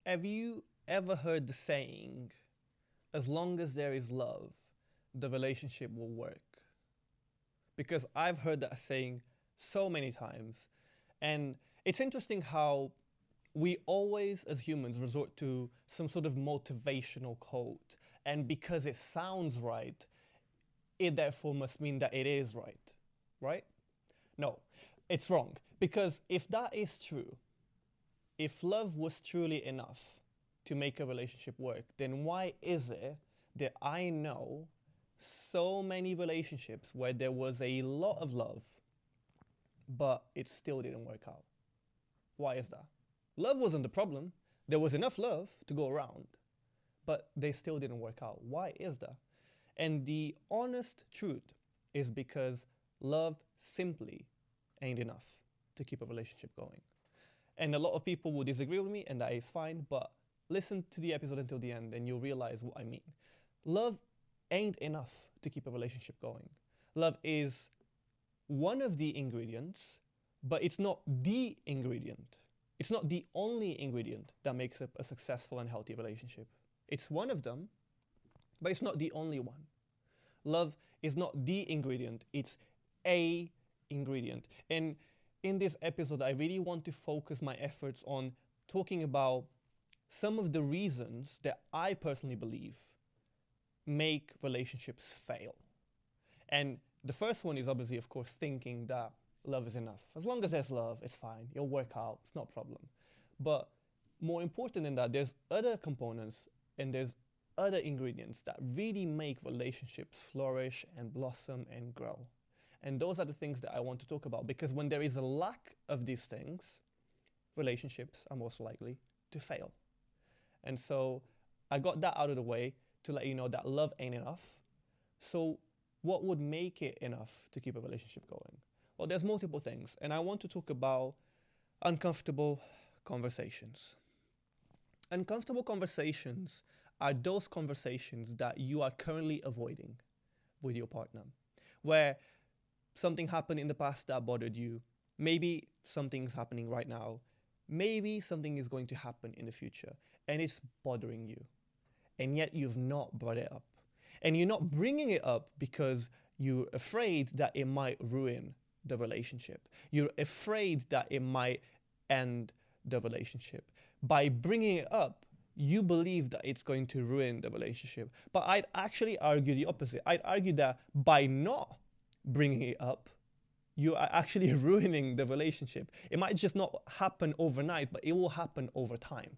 Have you ever heard the saying, as long as there is love, the relationship will work? Because I've heard that saying so many times. And it's interesting how we always, as humans, resort to some sort of motivational quote. And because it sounds right, it therefore must mean that it is right, right? No, it's wrong. Because if that is true, if love was truly enough to make a relationship work, then why is it that I know so many relationships where there was a lot of love, but it still didn't work out? Why is that? Love wasn't the problem. There was enough love to go around, but they still didn't work out. Why is that? And the honest truth is because love simply ain't enough to keep a relationship going. And a lot of people will disagree with me, and that is fine, but listen to the episode until the end and you'll realize what I mean. Love ain't enough to keep a relationship going. Love is one of the ingredients, but it's not the ingredient. It's not the only ingredient that makes up a successful and healthy relationship. It's one of them, but it's not the only one. Love is not the ingredient, it's a ingredient. And in this episode, I really want to focus my efforts on talking about some of the reasons that I personally believe make relationships fail. And the first one is obviously, of course, thinking that love is enough. As long as there's love, it's fine. It'll work out. It's not a problem. But more important than that, there's other components and there's other ingredients that really make relationships flourish and blossom and grow. And those are the things that I want to talk about, because when there is a lack of these things, relationships are most likely to fail. And so I got that out of the way to let you know that love ain't enough. So what would make it enough to keep a relationship going? Well, there's multiple things, and I want to talk about uncomfortable conversations. Uncomfortable conversations are those conversations that you are currently avoiding with your partner, where something happened in the past that bothered you. Maybe something's happening right now. Maybe something is going to happen in the future and it's bothering you. And yet you've not brought it up. And you're not bringing it up because you're afraid that it might ruin the relationship. You're afraid that it might end the relationship. By bringing it up, you believe that it's going to ruin the relationship. But I'd actually argue the opposite. I'd argue that by not bringing it up, you are actually ruining the relationship. It might just not happen overnight, but it will happen over time.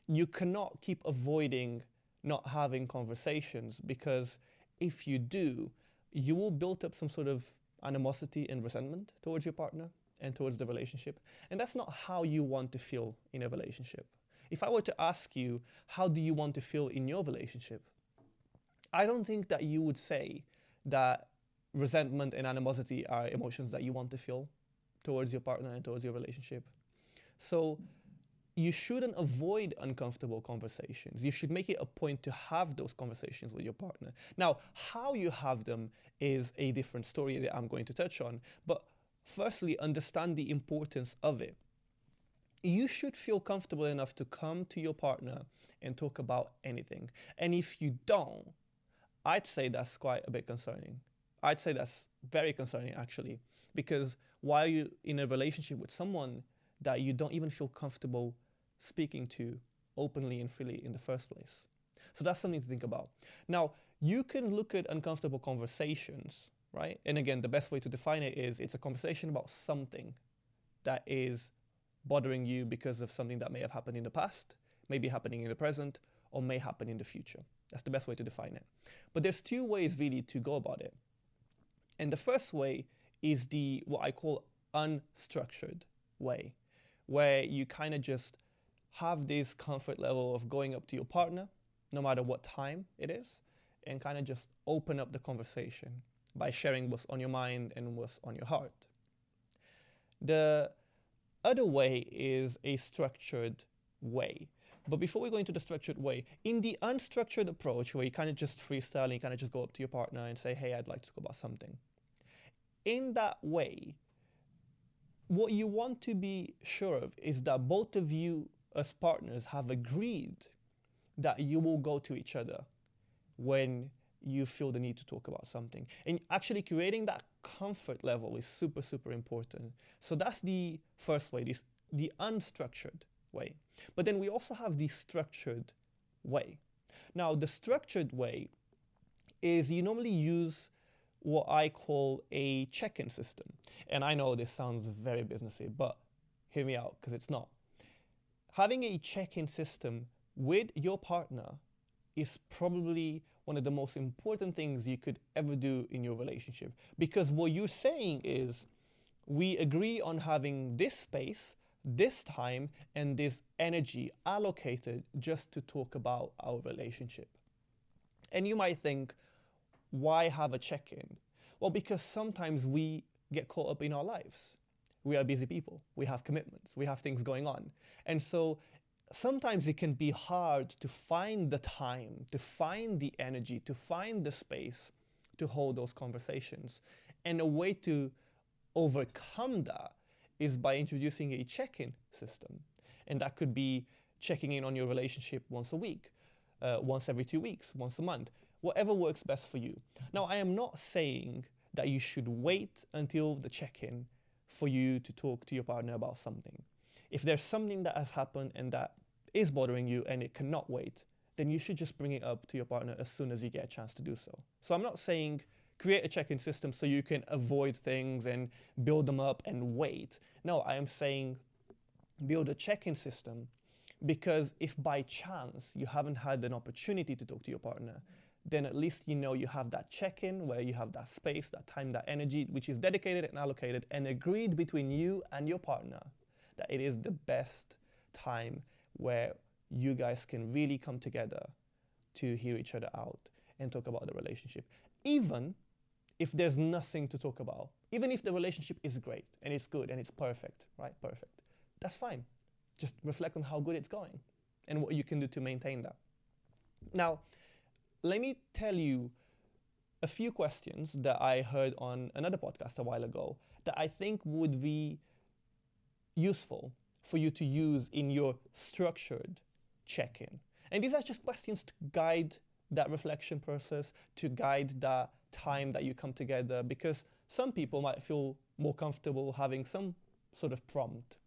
You cannot keep avoiding not having conversations, because if you do, you will build up some sort of animosity and resentment towards your partner and towards the relationship. And that's not how you want to feel in a relationship. If I were to ask you, how do you want to feel in your relationship? I don't think that you would say that resentment and animosity are emotions that you want to feel towards your partner and towards your relationship. So you shouldn't avoid uncomfortable conversations. You should make it a point to have those conversations with your partner. Now, how you have them is a different story that I'm going to touch on. But firstly, understand the importance of it. You should feel comfortable enough to come to your partner and talk about anything. And if you don't, I'd say that's quite a bit concerning. I'd say that's very concerning, actually, because why are you in a relationship with someone that you don't even feel comfortable speaking to openly and freely in the first place? So that's something to think about. Now, you can look at uncomfortable conversations, right? And again, the best way to define it is it's a conversation about something that is bothering you because of something that may have happened in the past, may be happening in the present, or may happen in the future. That's the best way to define it. But there's two ways really to go about it. And the first way is the what I call unstructured way, where you kind of just have this comfort level of going up to your partner, no matter what time it is, and kind of just open up the conversation by sharing what's on your mind and what's on your heart. The other way is a structured way. But before we go into the structured way, in the unstructured approach, where you kind of just freestyle and you kind of just go up to your partner and say, hey, I'd like to talk about something. In that way, what you want to be sure of is that both of you as partners, have agreed that you will go to each other when you feel the need to talk about something. And actually creating that comfort level is super, super important. So that's the first way, the unstructured way. But then we also have the structured way. Now, the structured way is you normally use what I call a check-in system. And I know this sounds very businessy, but hear me out, because it's not. Having a check-in system with your partner is probably one of the most important things you could ever do in your relationship. Because what you're saying is, we agree on having this space, this time, and this energy allocated just to talk about our relationship. And you might think, why have a check-in? Well, because sometimes we get caught up in our lives. We are busy people. We have commitments. We have things going on. And so sometimes it can be hard to find the time, to find the energy, to find the space to hold those conversations. And a way to overcome that is by introducing a check-in system. And that could be checking in on your relationship once a week, once every 2 weeks, once a month, whatever works best for you. Now, I am not saying that you should wait until the check-in for you to talk to your partner about something. If there's something that has happened and that is bothering you and it cannot wait, then you should just bring it up to your partner as soon as you get a chance to do so. So I'm not saying create a check-in system so you can avoid things and build them up and wait. No, I am saying build a check-in system, because if by chance you haven't had an opportunity to talk to your partner, then at least you know you have that check-in where you have that space, that time, that energy, which is dedicated and allocated and agreed between you and your partner, that it is the best time where you guys can really come together to hear each other out and talk about the relationship. Even if there's nothing to talk about, even if the relationship is great and it's good and it's perfect, right? Perfect. That's fine. Just reflect on how good it's going and what you can do to maintain that. Now, let me tell you a few questions that I heard on another podcast a while ago that I think would be useful for you to use in your structured check-in. And these are just questions to guide that reflection process, to guide that time that you come together, because some people might feel more comfortable having some sort of prompt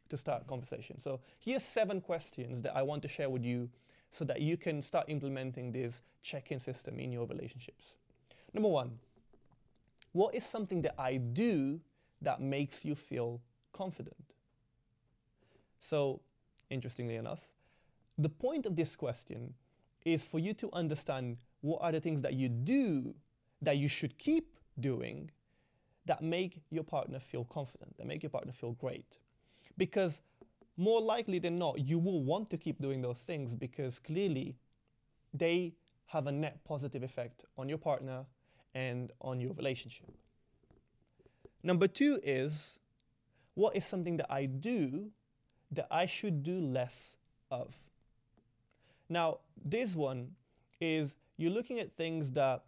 to start conversation. So here's 7 questions that I want to share with you so that you can start implementing this check-in system in your relationships. Number 1, what is something that I do that makes you feel confident? So, interestingly enough, the point of this question is for you to understand what are the things that you do that you should keep doing that make your partner feel confident, that make your partner feel great. Because more likely than not, you will want to keep doing those things because clearly they have a net positive effect on your partner and on your relationship. Number 2 is, what is something that I do that I should do less of? Now, this one is you're looking at things that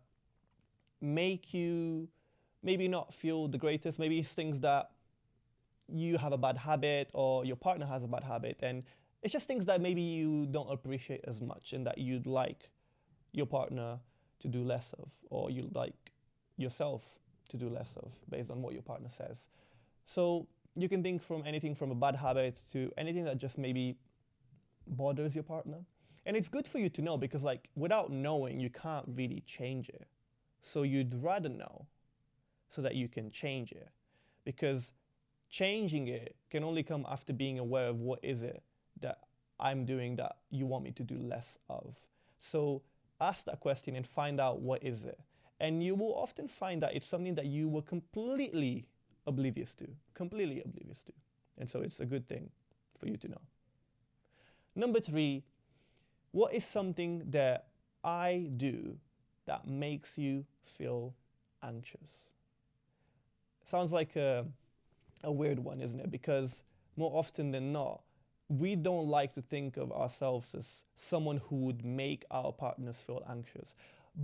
make you maybe not feel the greatest, maybe it's things that you have a bad habit or your partner has a bad habit, and it's just things that maybe you don't appreciate as much and that you'd like your partner to do less of, or you'd like yourself to do less of based on what your partner says. So you can think from anything from a bad habit to anything that just maybe bothers your partner. And it's good for you to know because without knowing, you can't really change it. So you'd rather know so that you can change it, because changing it can only come after being aware of what is it that I'm doing that you want me to do less of. So ask that question and find out what is it. And you will often find that it's something that you were completely oblivious to. And so it's a good thing for you to know. Number 3, what is something that I do that makes you feel anxious? Sounds like a weird one, isn't it? Because more often than not, we don't like to think of ourselves as someone who would make our partners feel anxious.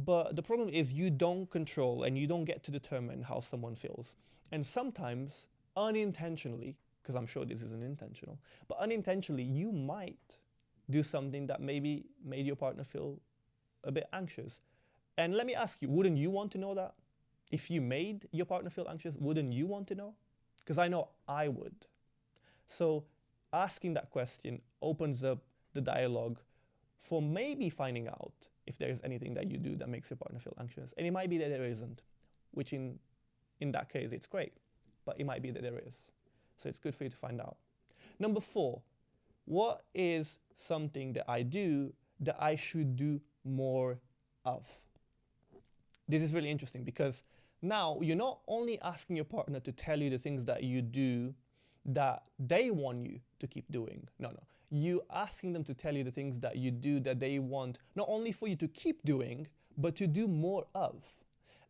But the problem is you don't control and you don't get to determine how someone feels. And sometimes, unintentionally, because I'm sure this isn't intentional, but unintentionally, you might do something that maybe made your partner feel a bit anxious. And let me ask you, wouldn't you want to know that? If you made your partner feel anxious, wouldn't you want to know? Because I know I would. So asking that question opens up the dialogue for maybe finding out if there's anything that you do that makes your partner feel anxious. And it might be that there isn't, which in that case, it's great. But it might be that there is. So it's good for you to find out. Number 4, what is something that I do that I should do more of? This is really interesting because now you're not only asking your partner to tell you the things that you do that they want you to keep doing. No. You asking them to tell you the things that you do that they want not only for you to keep doing, but to do more of.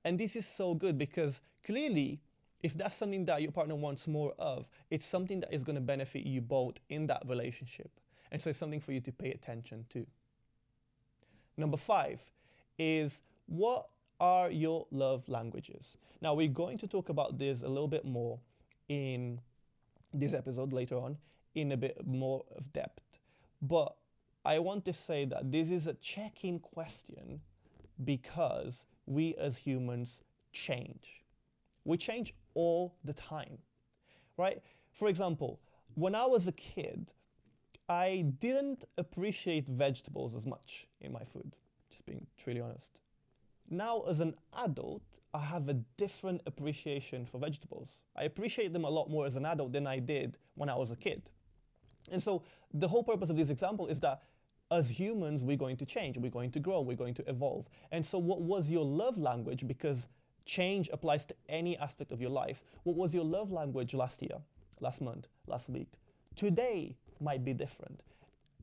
And this is so good because clearly, if that's something that your partner wants more of, it's something that is going to benefit you both in that relationship. And so it's something for you to pay attention to. Number 5 is, what are your love languages? Now, we're going to talk about this a little bit more in this episode later on, in a bit more of depth. But I want to say that this is a check-in question because we as humans change. We change all the time, right? For example, when I was a kid, I didn't appreciate vegetables as much in my food, just being truly honest. Now, as an adult, I have a different appreciation for vegetables. I appreciate them a lot more as an adult than I did when I was a kid. And so the whole purpose of this example is that as humans, we're going to change, we're going to grow, we're going to evolve. And so what was your love language? Because change applies to any aspect of your life. What was your love language last year, last month, last week? Today might be different.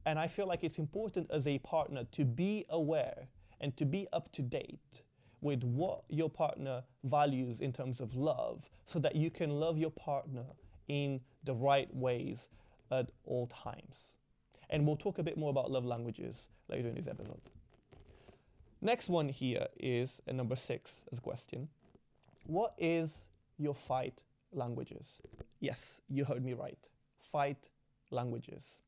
And I feel like it's important as a partner to be aware and to be up to date with what your partner values in terms of love so that you can love your partner in the right ways at all times. And we'll talk a bit more about love languages later in this episode. Next one here is number 6 as a question. What is your fight languages? Yes, you heard me right. Fight languages.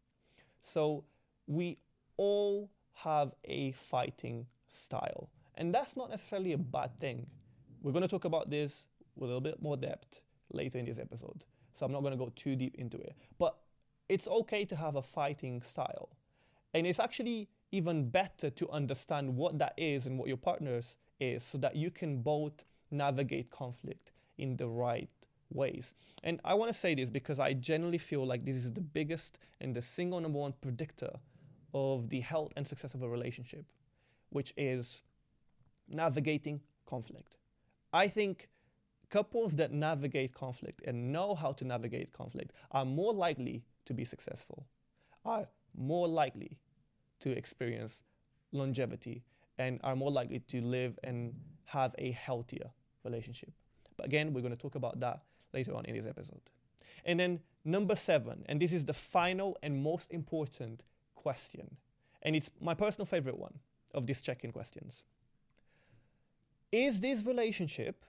So we all have a fighting style. And that's not necessarily a bad thing. We're going to talk about this with a little bit more depth later in this episode. So I'm not going to go too deep into it. But it's okay to have a fighting style. And it's actually even better to understand what that is and what your partner's is so that you can both navigate conflict in the right ways. And I want to say this because I generally feel like this is the biggest and the single number one predictor of the health and success of a relationship, which is navigating conflict. I think couples that navigate conflict and know how to navigate conflict are more likely to be successful, are more likely to experience longevity, and are more likely to live and have a healthier relationship. But again, we're going to talk about that later on in this episode. And then number 7, and this is the final and most important question, and it's my personal favorite one of these check-in questions. Is this relationship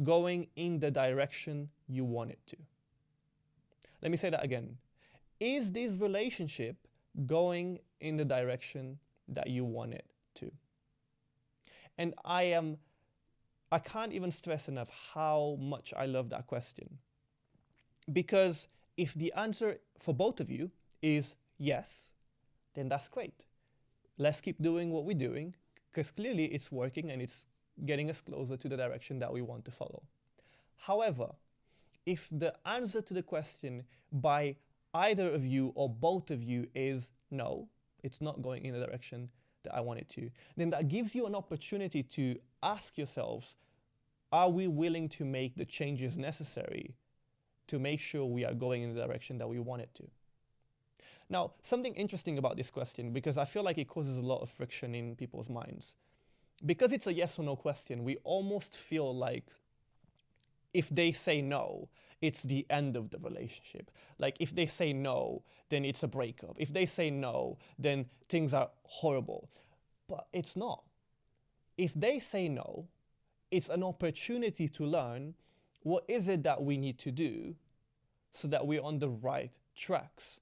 going in the direction you want it to? Let me say that again. Is this relationship going in the direction that you want it to? And I can't even stress enough how much I love that question. Because if the answer for both of you is yes, then that's great. Let's keep doing what we're doing, because clearly it's working and it's getting us closer to the direction that we want to follow. However, if the answer to the question by either of you or both of you is no, it's not going in the direction that I want it to, then that gives you an opportunity to ask yourselves, are we willing to make the changes necessary to make sure we are going in the direction that we want it to? Now, something interesting about this question, because I feel like it causes a lot of friction in people's minds. Because it's a yes or no question, we almost feel like if they say no, it's the end of the relationship. Like if they say no, then it's a breakup. If they say no, then things are horrible. But it's not. If they say no, it's an opportunity to learn what is it that we need to do so that we're on the right tracks.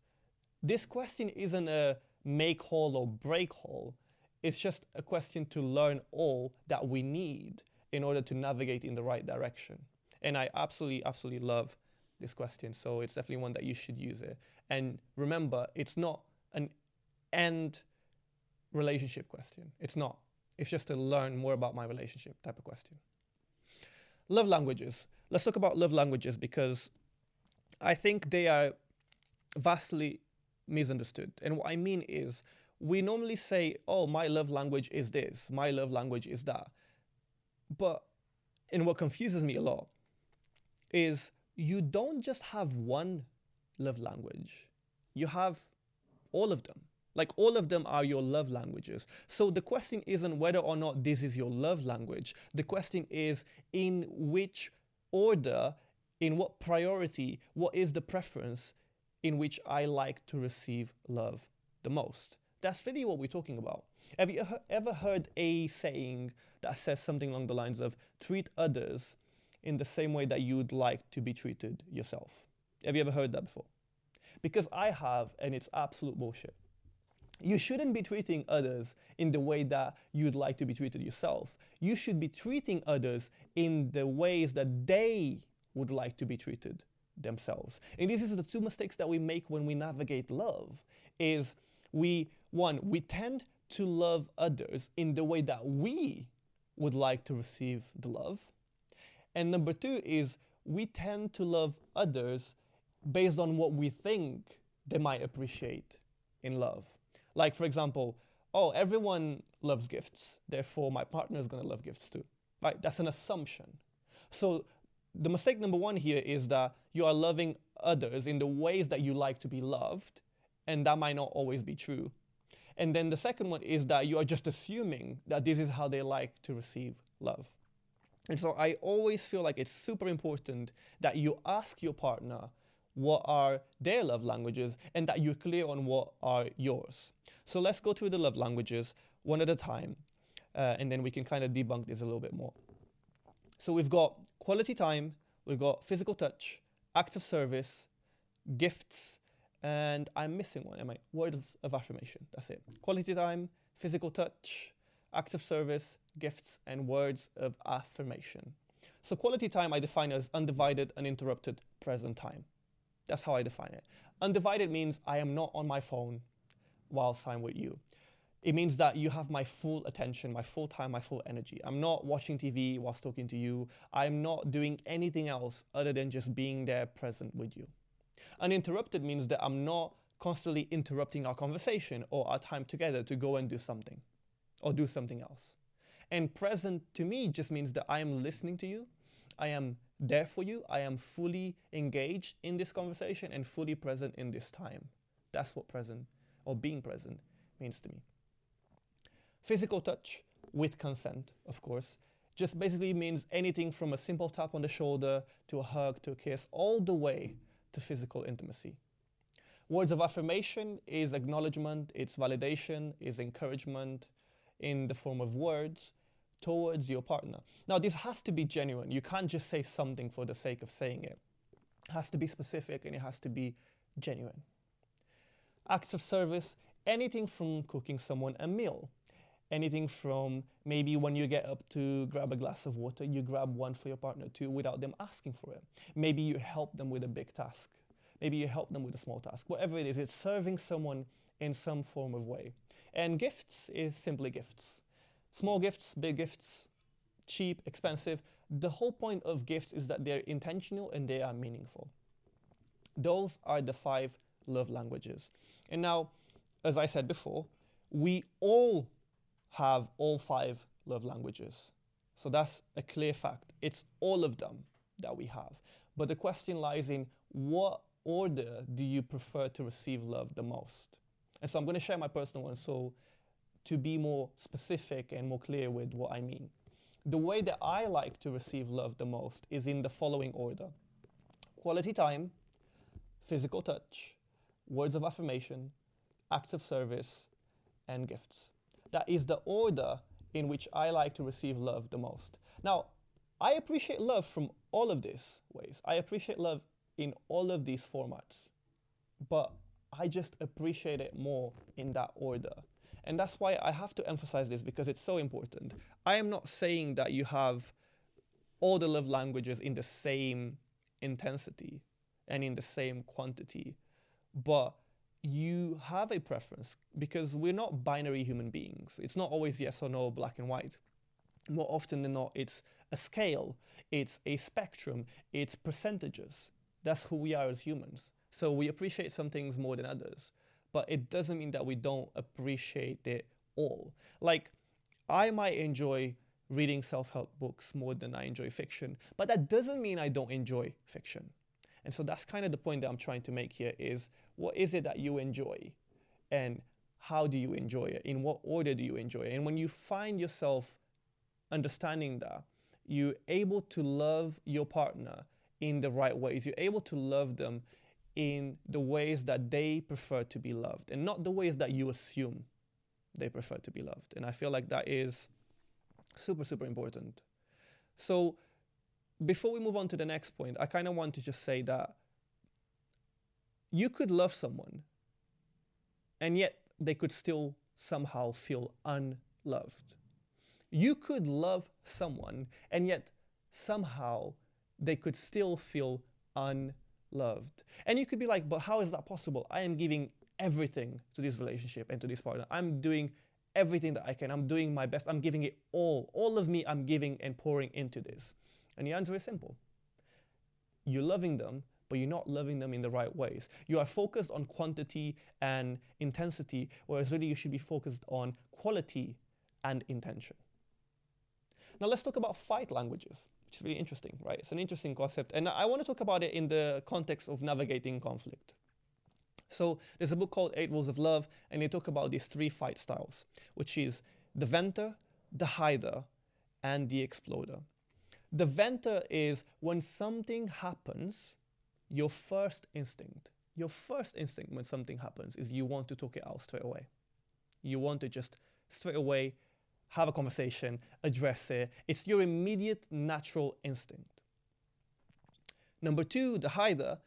This question isn't a make all or break all. It's just a question to learn all that we need in order to navigate in the right direction. And I absolutely love this question. So it's definitely one that you should use it. And remember, it's not an end relationship question. It's not. It's just to learn more about my relationship type of question. Love languages. Let's talk about love languages because I think they are vastly misunderstood. And what I mean is, we normally say, oh, my love language is this, my love language is that. But, and what confuses me a lot is you don't just have one love language, you have all of them. Like all of them are your love languages. So the question isn't whether or not this is your love language. The question is in which order, in what priority, what is the preference in which I like to receive love the most. That's really what we're talking about. Have you ever heard a saying that says something along the lines of treat others in the same way that you'd like to be treated yourself? Have you ever heard that before? Because I have, and it's absolute bullshit. You shouldn't be treating others in the way that you'd like to be treated yourself. You should be treating others in the ways that they would like to be treated themselves. And this is the two mistakes that we make when we navigate love, is we tend to love others in the way that we would like to receive the love. And number two is we tend to love others based on what we think they might appreciate in love. Like, for example, oh, everyone loves gifts, therefore my partner is going to love gifts too. Right? That's an assumption. So the mistake number one here is that you are loving others in the ways that you like to be loved, and that might not always be true. And then the second one is that you are just assuming that this is how they like to receive love. And so I always feel like it's super important that you ask your partner what are their love languages and that you're clear on what are yours. So let's go through the love languages one at a time, and then we can kind of debunk this a little bit more. So we've got quality time, we've got physical touch, acts of service, gifts, and I'm missing one, am I? Words of affirmation, that's it. Quality time, physical touch, acts of service, gifts, and words of affirmation. So quality time I define as undivided, uninterrupted, present time. That's how I define it. Undivided means I am not on my phone whilst I'm with you. It means that you have my full attention, my full time, my full energy. I'm not watching TV whilst talking to you. I'm not doing anything else other than just being there present with you. Uninterrupted means that I'm not constantly interrupting our conversation or our time together to go and do something or do something else. And present to me just means that I am listening to you. I am there for you. I am fully engaged in this conversation and fully present in this time. That's what present or being present means to me. Physical touch with consent, of course, just basically means anything from a simple tap on the shoulder to a hug to a kiss, all the way to physical intimacy. Words of affirmation is acknowledgement, it's validation, is encouragement in the form of words towards your partner. Now, this has to be genuine. You can't just say something for the sake of saying it. It has to be specific and it has to be genuine. Acts of service, anything from cooking someone a meal, anything from maybe when you get up to grab a glass of water, you grab one for your partner too without them asking for it. Maybe you help them with a big task. Maybe you help them with a small task. Whatever it is, it's serving someone in some form of way. And gifts is simply gifts. Small gifts, big gifts, cheap, expensive. The whole point of gifts is that they're intentional and they are meaningful. Those are the 5 love languages. And now, as I said before, we all have all 5 love languages. So that's a clear fact. It's all of them that we have. But the question lies in what order do you prefer to receive love the most? And so I'm going to share my personal one so to be more specific and more clear with what I mean. The way that I like to receive love the most is in the following order: quality time, physical touch, words of affirmation, acts of service, and gifts. That is the order in which I like to receive love the most. Now, I appreciate love from all of these ways. I appreciate love in all of these formats, but I just appreciate it more in that order. And that's why I have to emphasize this, because it's so important. I am not saying that you have all the love languages in the same intensity and in the same quantity, but you have a preference, because we're not binary human beings. It's not always yes or no, black and white. More often than not, it's a scale, it's a spectrum, it's percentages. That's who we are as humans. So we appreciate some things more than others, but it doesn't mean that we don't appreciate it all. Like, I might enjoy reading self-help books more than I enjoy fiction, but that doesn't mean I don't enjoy fiction. And so that's kind of the point that I'm trying to make here is, what is it that you enjoy? And how do you enjoy it? In what order do you enjoy it? And when you find yourself understanding that, you're able to love your partner in the right ways. You're able to love them in the ways that they prefer to be loved, and not the ways that you assume they prefer to be loved. And I feel like that is super, super important. So before we move on to the next point, I kind of want to just say that you could love someone and yet they could still somehow feel unloved. You could love someone and yet somehow they could still feel unloved. And you could be like, but how is that possible? I am giving everything to this relationship and to this partner. I'm doing everything that I can. I'm doing my best. I'm giving it all. All of me, I'm giving and pouring into this. And the answer is simple. You're loving them, but you're not loving them in the right ways. You are focused on quantity and intensity, whereas really you should be focused on quality and intention. Now let's talk about fight languages, which is really interesting, right? It's an interesting concept. And I want to talk about it in the context of navigating conflict. So there's a book called 8 Rules of Love, and they talk about these 3 fight styles, which is the venter, the hider, and the exploder. The venter is when something happens, your first instinct when something happens is you want to talk it out straight away. You want to just straight away have a conversation, address it. It's your immediate natural instinct. Number 2, the hider,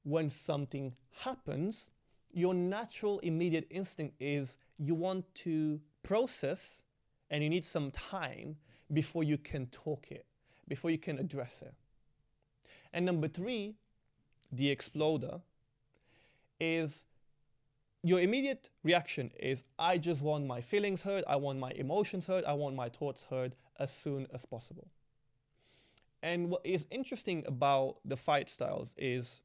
when something happens, your natural immediate instinct is you want to process and you need some time before you can talk it, before you can address it. And number 3, the exploder, is your immediate reaction is, I just want my feelings heard, I want my emotions heard, I want my thoughts heard as soon as possible. And what is interesting about the fight styles is,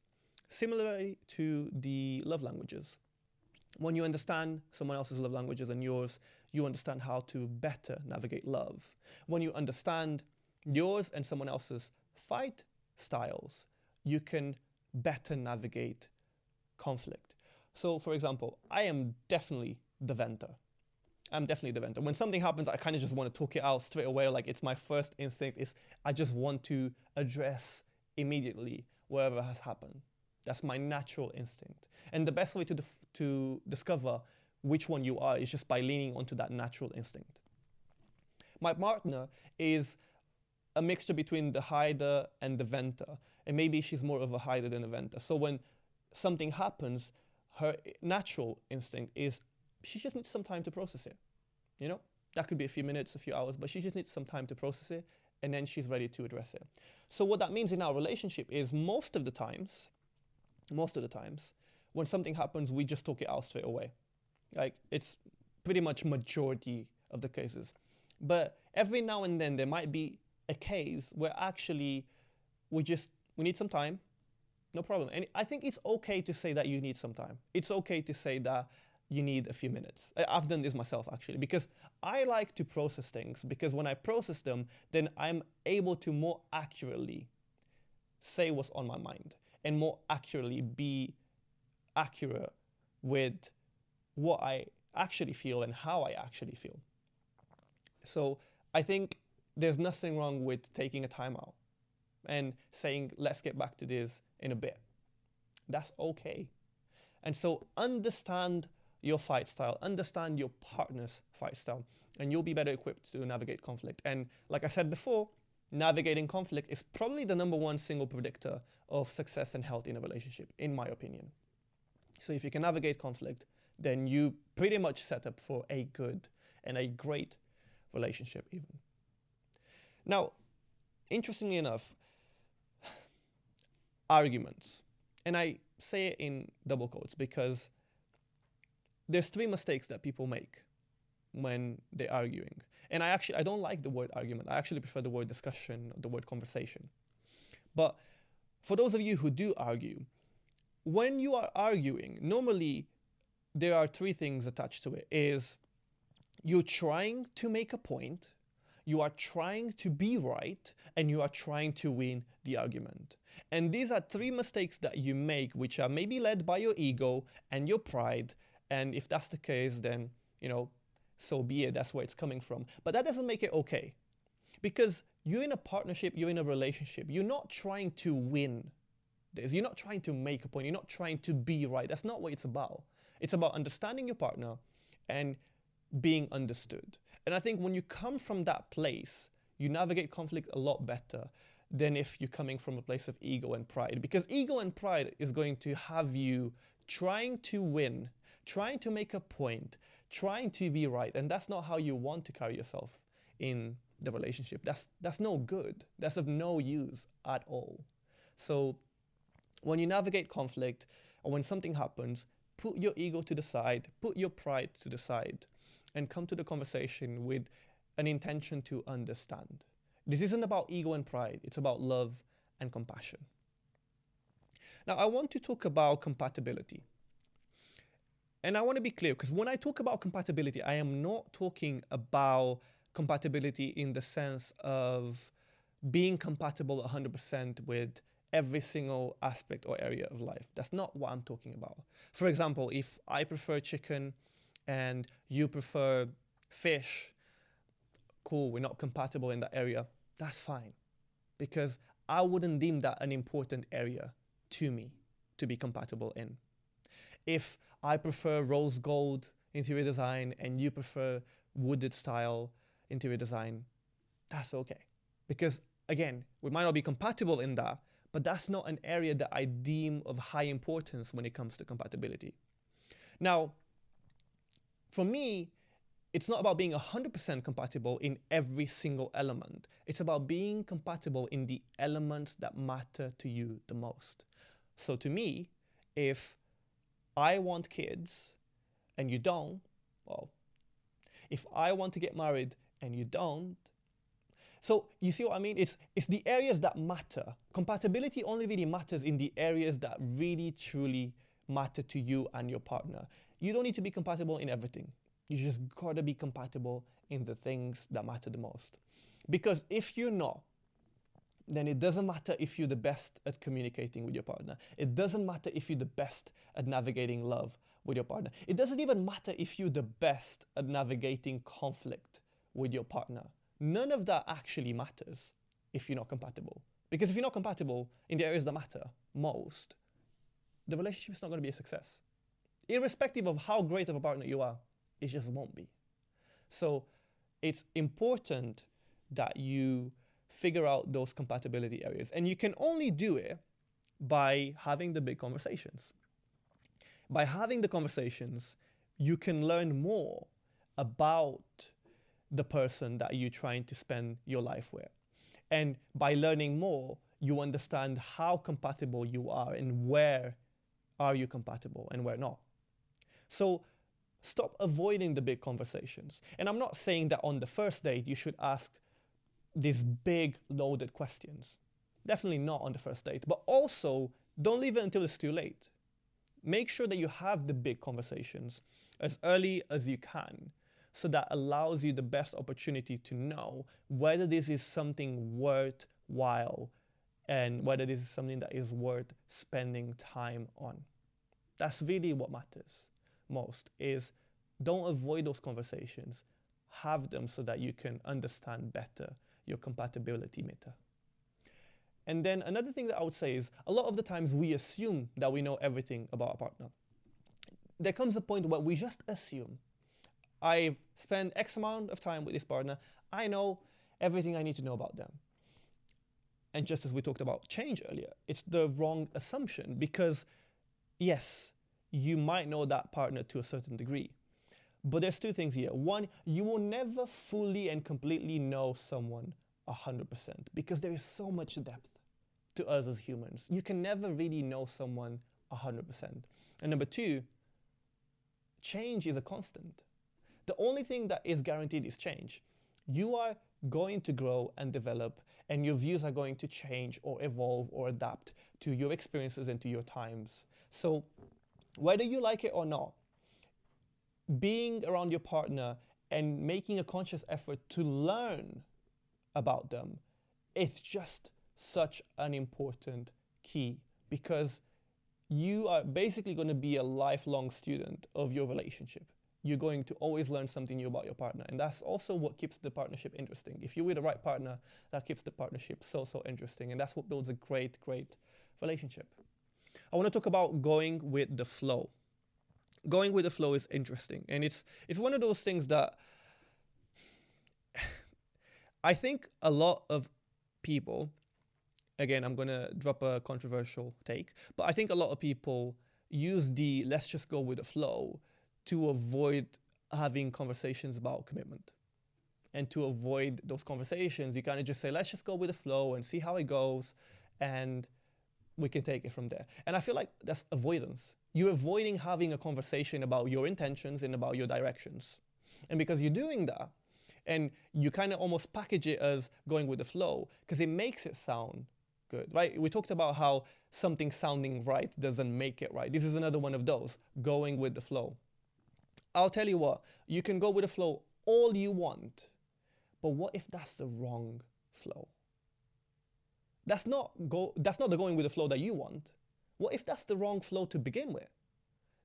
similarly to the love languages, when you understand someone else's love languages and yours, you understand how to better navigate love. When you understand yours and someone else's fight styles, you can better navigate conflict. So, for example, I am definitely the venter. When something happens, I kind of just want to talk it out straight away. Like, it's my first instinct is I just want to address immediately whatever has happened. That's my natural instinct. And the best way to discover which one you are is just by leaning onto that natural instinct. My partner is a mixture between the hider and the venter. And maybe she's more of a hider than a venter. So when something happens, her natural instinct is she just needs some time to process it. You know, that could be a few minutes, a few hours, but she just needs some time to process it, and then she's ready to address it. So what that means in our relationship is most of the times, when something happens, we just talk it out straight away. Like, it's pretty much majority of the cases. But every now and then there might be a case where actually we need some time. No problem. And I think it's okay to say that you need some time. It's okay to say that you need a few minutes. I've done this myself, actually, because I like to process things, because when I process them, then I'm able to more accurately say what's on my mind and more accurately be accurate with what I actually feel and how I actually feel. So I think there's nothing wrong with taking a time out and saying, let's get back to this in a bit. That's okay. And so understand your fight style, understand your partner's fight style, and you'll be better equipped to navigate conflict. And like I said before, navigating conflict is probably the number one single predictor of success and health in a relationship, in my opinion. So if you can navigate conflict, then you pretty much set up for a good and a great relationship even. Now, interestingly enough, arguments, and I say it in double quotes because there's three mistakes that people make when they're arguing. And I don't like the word argument. I actually prefer the word discussion, the word conversation. But for those of you who do argue, when you are arguing, normally there are three things attached to it. Is you're trying to make a point, you are trying to be right, and you are trying to win the argument. And these are three mistakes that you make, which are maybe led by your ego and your pride. And if that's the case, then, so be it. That's where it's coming from. But that doesn't make it okay. Because you're in a partnership, you're in a relationship. You're not trying to win this. You're not trying to make a point. You're not trying to be right. That's not what it's about. It's about understanding your partner and being understood. And I think when you come from that place, you navigate conflict a lot better than if you're coming from a place of ego and pride. Because ego and pride is going to have you trying to win, trying to make a point, trying to be right. And that's not how you want to carry yourself in the relationship. That's no good. That's of no use at all. So when you navigate conflict or when something happens, put your ego to the side, put your pride to the side, and come to the conversation with an intention to understand. This isn't about ego and pride. It's about love and compassion. Now, I want to talk about compatibility. And I want to be clear, because when I talk about compatibility, I am not talking about compatibility in the sense of being compatible 100% with every single aspect or area of life. That's not what I'm talking about. For example, if I prefer chicken and you prefer fish, cool, we're not compatible in that area. That's fine, because I wouldn't deem that an important area to me to be compatible in. If I prefer rose gold interior design and you prefer wooded style interior design, that's okay. Because again, we might not be compatible in that, but that's not an area that I deem of high importance when it comes to compatibility. Now, for me, it's not about being 100% compatible in every single element. It's about being compatible in the elements that matter to you the most. So to me, if I want kids and you don't, well, if I want to get married and you don't, so you see what I mean? It's the areas that matter. Compatibility only really matters in the areas that really truly matter to you and your partner. You don't need to be compatible in everything. You just gotta be compatible in the things that matter the most. Because if you're not, then it doesn't matter if you're the best at communicating with your partner. It doesn't matter if you're the best at navigating love with your partner. It doesn't even matter if you're the best at navigating conflict with your partner. None of that actually matters if you're not compatible. Because if you're not compatible in the areas that matter most, the relationship is not going to be a success. Irrespective of how great of a partner you are, it just won't be. So it's important that you figure out those compatibility areas. And you can only do it by having the big conversations. By having the conversations, you can learn more about the person that you're trying to spend your life with. And by learning more, you understand how compatible you are and where are you compatible and where not. So stop avoiding the big conversations. And I'm not saying that on the first date you should ask these big loaded questions. Definitely not on the first date. But also, don't leave it until it's too late. Make sure that you have the big conversations as early as you can, so that allows you the best opportunity to know whether this is something worthwhile and whether this is something that is worth spending time on. That's really what matters most, is don't avoid those conversations. Have them so that you can understand better your compatibility meter. And then another thing that I would say is, a lot of the times we assume that we know everything about our partner. There comes a point where we just assume. I've spent X amount of time with this partner. I know everything I need to know about them. And just as we talked about change earlier, it's the wrong assumption because, yes, you might know that partner to a certain degree. But there's two things here. One, you will never fully and completely know someone 100% because there is so much depth to us as humans. You can never really know someone 100%. And number two, change is a constant. The only thing that is guaranteed is change. You are going to grow and develop, and your views are going to change or evolve or adapt to your experiences and to your times. So whether you like it or not, being around your partner and making a conscious effort to learn about them is just such an important key because you are basically going to be a lifelong student of your relationship. You're going to always learn something new about your partner. And that's also what keeps the partnership interesting. If you're with the right partner, that keeps the partnership so interesting. And that's what builds a great relationship. I want to talk about going with the flow. Going with the flow is interesting. And it's one of those things that I think a lot of people, again, I'm going to drop a controversial take, but I think a lot of people use the let's just go with the flow to avoid having conversations about commitment. And to avoid those conversations, you kind of just say, let's just go with the flow and see how it goes, and we can take it from there. And I feel like that's avoidance. You're avoiding having a conversation about your intentions and about your directions. And because you're doing that, and you kind of almost package it as going with the flow, because it makes it sound good, right? We talked about how something sounding right doesn't make it right. This is another one of those, going with the flow. I'll tell you what, you can go with the flow all you want, but what if that's the wrong flow? That's not the going with the flow that you want. What if that's the wrong flow to begin with?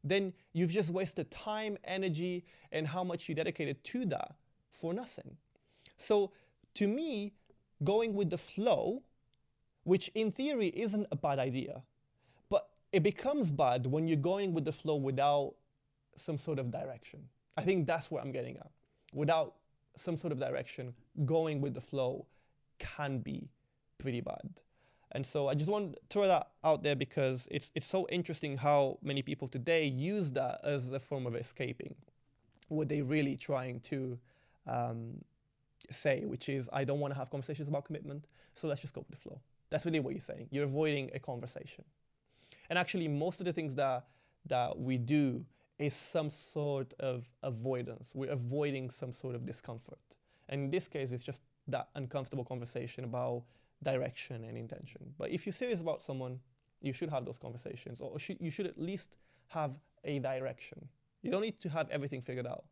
Then you've just wasted time, energy, and how much you dedicated to that for nothing. So to me, going with the flow, which in theory isn't a bad idea, but it becomes bad when you're going with the flow without some sort of direction. I think that's where I'm getting at. Without some sort of direction, going with the flow can be pretty bad. And so I just want to throw that out there because it's so interesting how many people today use that as a form of escaping what they're really trying to say, which is, I don't want to have conversations about commitment, so let's just go with the flow. That's really what you're saying. You're avoiding a conversation. And actually, most of the things that we do is some sort of avoidance. We're avoiding some sort of discomfort. And in this case, it's just that uncomfortable conversation about direction and intention. But if you're serious about someone, you should have those conversations, or you should at least have a direction. You don't need to have everything figured out,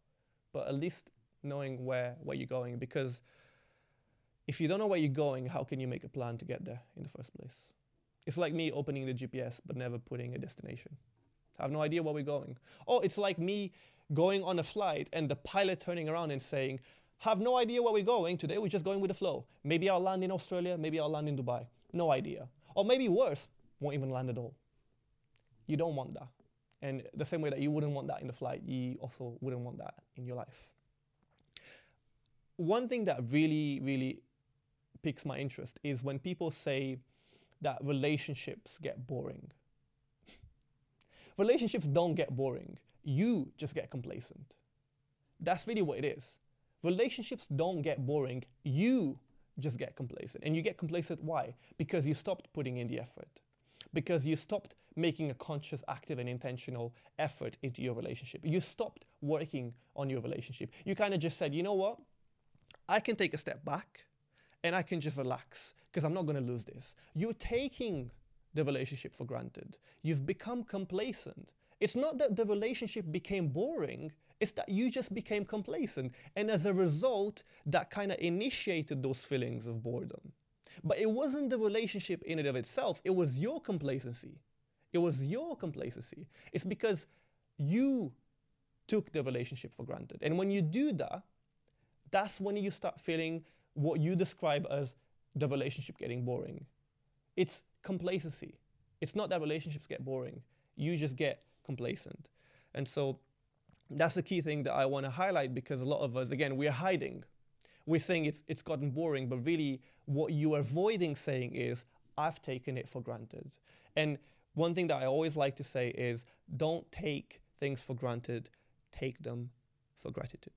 but at least knowing where you're going, because if you don't know where you're going, how can you make a plan to get there in the first place? It's like me opening the GPS but never putting a destination. I have no idea where we're going. Or it's like me going on a flight and the pilot turning around and saying, have no idea where we're going today, we're just going with the flow. Maybe I'll land in Australia, maybe I'll land in Dubai. No idea. Or maybe worse, won't even land at all. You don't want that. And the same way that you wouldn't want that in the flight, you also wouldn't want that in your life. One thing that really piques my interest is when people say that relationships get boring. Relationships don't get boring. You just get complacent. That's really what it is. Relationships don't get boring. You just get complacent. And you get complacent, why? Because you stopped putting in the effort. Because you stopped making a conscious, active, and intentional effort into your relationship. You stopped working on your relationship. You kind of just said, you know what? I can take a step back and I can just relax because I'm not going to lose this. You're taking the relationship for granted. You've become complacent. It's not that the relationship became boring, it's that you just became complacent. And as a result, that kind of initiated those feelings of boredom. But it wasn't the relationship in and of itself, it was your complacency. It was your complacency. It's because you took the relationship for granted. And when you do that, that's when you start feeling what you describe as the relationship getting boring. It's complacency. It's not that relationships get boring. You just get complacent. And so that's the key thing that I want to highlight, because a lot of us, again, we're hiding. we're saying it's gotten boring, but really what you're avoiding saying is, I've taken it for granted. And one thing that I always like to say is, don't take things for granted, take them for gratitude.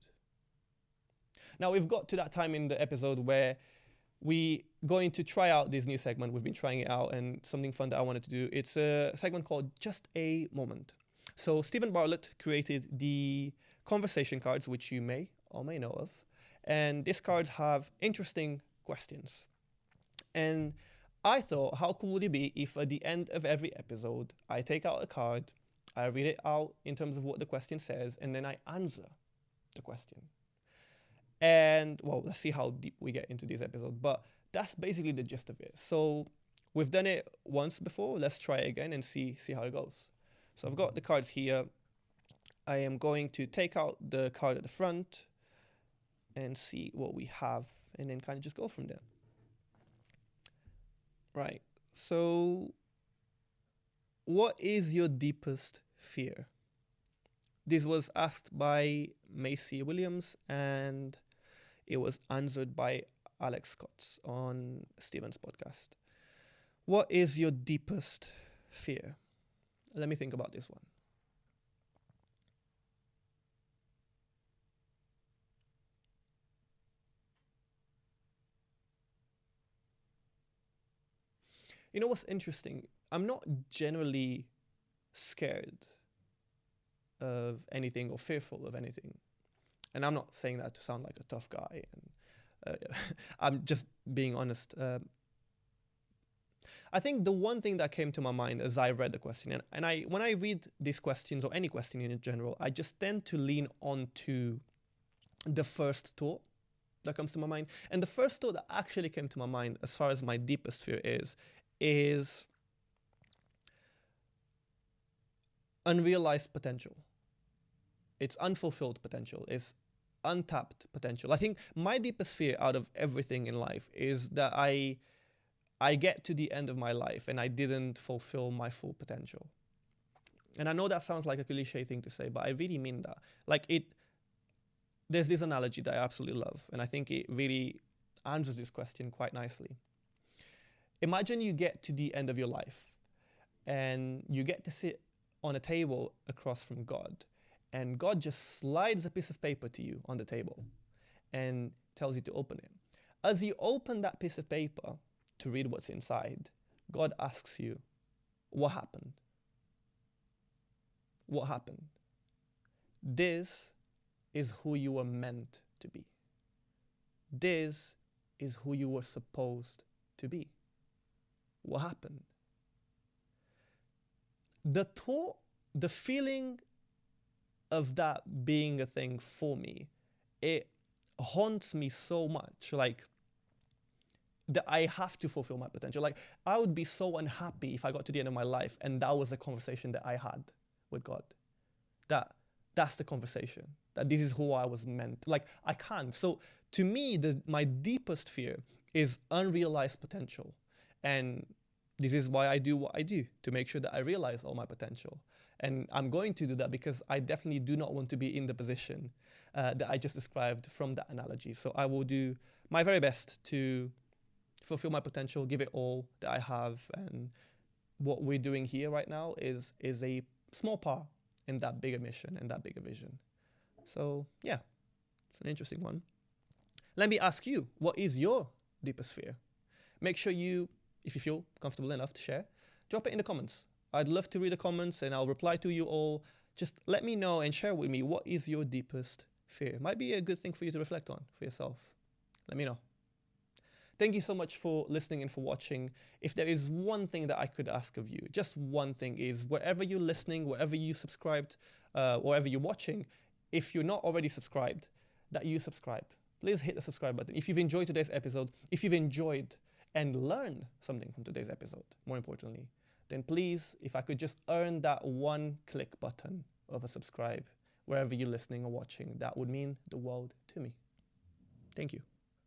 Now we've got to that time in the episode where we going to try out this new segment. We've been trying it out, and something fun that I wanted to do. It's a segment called Just a Moment. So Stephen Bartlett created the conversation cards, which you may or may know of. And these cards have interesting questions. And I thought, how cool would it be if at the end of every episode, I take out a card, I read it out in terms of what the question says, and then I answer the question. And, well, let's see how deep we get into this episode. But that's basically the gist of it. So we've done it once before. Let's try it again and see how it goes. So I've got the cards here. I am going to take out the card at the front and see what we have, and then kind of just go from there. Right. So what is your deepest fear? This was asked by Macy Williams, and it was answered by Alex Scott on Stephen's podcast. What is your deepest fear? Let me think about this one. You know what's interesting? I'm not generally scared of anything or fearful of anything. And I'm not saying that to sound like a tough guy. And I'm just being honest. I think the one thing that came to my mind as I read the question, and when I read these questions or any question in general, I just tend to lean on to the first thought that comes to my mind. And the first thought that actually came to my mind as far as my deepest fear is unrealized potential. It's unfulfilled potential. It's untapped potential. I think my deepest fear out of everything in life is that I get to the end of my life and I didn't fulfill my full potential. And I know that sounds like a cliche thing to say, but I really mean that. There's this analogy that I absolutely love, and I think it really answers this question quite nicely. Imagine you get to the end of your life and you get to sit on a table across from God, and God just slides a piece of paper to you on the table and tells you to open it. As you open that piece of paper to read what's inside, God asks you, what happened? What happened? This is who you were meant to be. This is who you were supposed to be. What happened? The thought, the feeling of that being a thing for me, it haunts me so much. That I have to fulfill my potential. I would be so unhappy if I got to the end of my life and that was a conversation that I had with God. That's the conversation. That this is who I was meant. I can't. So to me, my deepest fear is unrealized potential. And this is why I do what I do, to make sure that I realize all my potential. And I'm going to do that because I definitely do not want to be in the position that I just described from that analogy. So I will do my very best to fulfill my potential, give it all that I have. And what we're doing here right now is a small part in that bigger mission and that bigger vision. So yeah, it's an interesting one. Let me ask you, what is your deepest fear? Make sure you, if you feel comfortable enough to share, drop it in the comments. I'd love to read the comments and I'll reply to you all. Just let me know and share with me, what is your deepest fear? Might be a good thing for you to reflect on for yourself. Let me know. Thank you so much for listening and for watching. If there is one thing that I could ask of you, just one thing, is wherever you're listening, wherever you subscribed, wherever you're watching, if you're not already subscribed, that you subscribe. Please hit the subscribe button. If you've enjoyed today's episode, if you've enjoyed and learned something from today's episode, more importantly, then please, if I could just earn that one click button of a subscribe, wherever you're listening or watching, that would mean the world to me. Thank you.